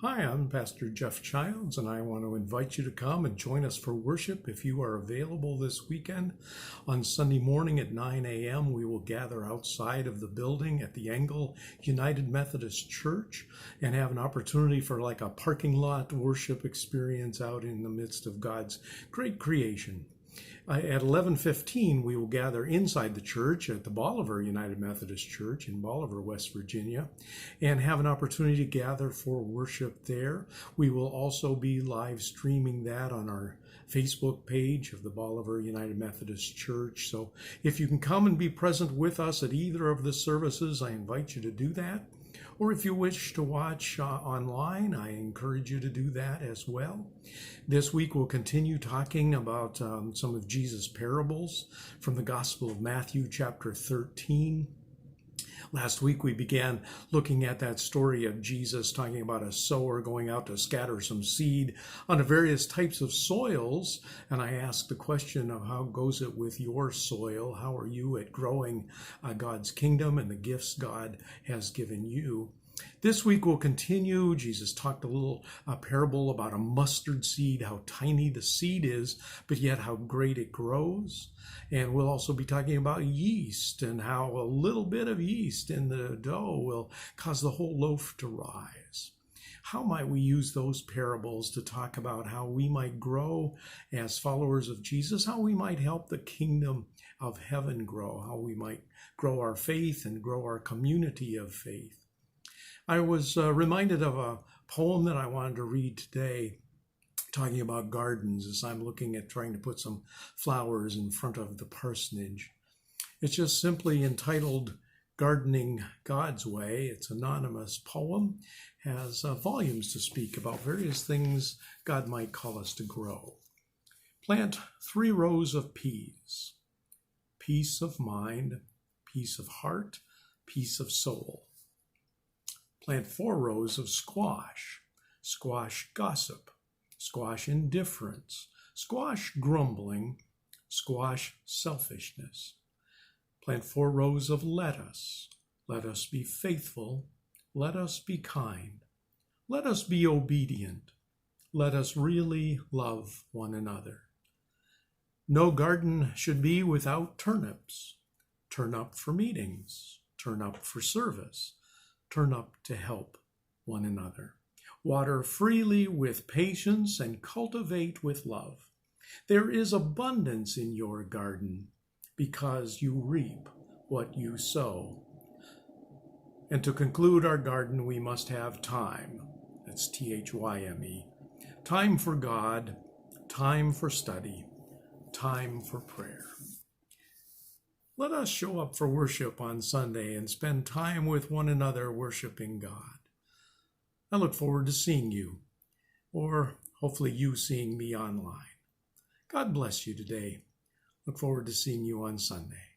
Hi, I'm Pastor Jeff Childs, and I want to invite you to come and join us for worship if you are available this weekend. On Sunday morning at 9 a.m., we will gather outside of the building at the Engel United Methodist Church and have an opportunity for like a parking lot worship experience out in the midst of God's great creation. At 11:15, we will gather inside the church at the Bolivar United Methodist Church in Bolivar, West Virginia, and have an opportunity to gather for worship there. We will also be live streaming that on our Facebook page of the Bolivar United Methodist Church. So if you can come and be present with us at either of the services, I invite you to do that. Or if you wish to watch online, I encourage you to do that as well. This week we'll continue talking about some of Jesus' parables from the Gospel of Matthew, chapter 13. Last week we began looking at that story of Jesus talking about a sower going out to scatter some seed on various types of soils. And I asked the question of how goes it with your soil? How are you at growing God's kingdom and the gifts God has given you? This week we'll continue. Jesus talked a little parable about a mustard seed, how tiny the seed is, but yet how great it grows. And we'll also be talking about yeast and how a little bit of yeast in the dough will cause the whole loaf to rise. How might we use those parables to talk about how we might grow as followers of Jesus, how we might help the kingdom of heaven grow, how we might grow our faith and grow our community of faith? I was reminded of a poem that I wanted to read today, talking about gardens as I'm looking at trying to put some flowers in front of the parsonage. It's just simply entitled Gardening God's Way. It's an anonymous poem, has volumes to speak about various things God might call us to grow. Plant 3 rows of peas, peace of mind, peace of heart, peace of soul. Plant 4 rows of squash, squash gossip, squash indifference, squash grumbling, squash selfishness. Plant 4 rows of lettuce. Let us be faithful. Let us be kind. Let us be obedient. Let us really love one another. No garden should be without turnips. Turn up for meetings. Turn up for service. Turn up to help one another. Water freely with patience and cultivate with love. There is abundance in your garden because you reap what you sow. And to conclude our garden, we must have time. That's THYME. Time for God, time for study, time for prayer. Let us show up for worship on Sunday and spend time with one another worshiping God. I look forward to seeing you, or hopefully you seeing me online. God bless you today. Look forward to seeing you on Sunday.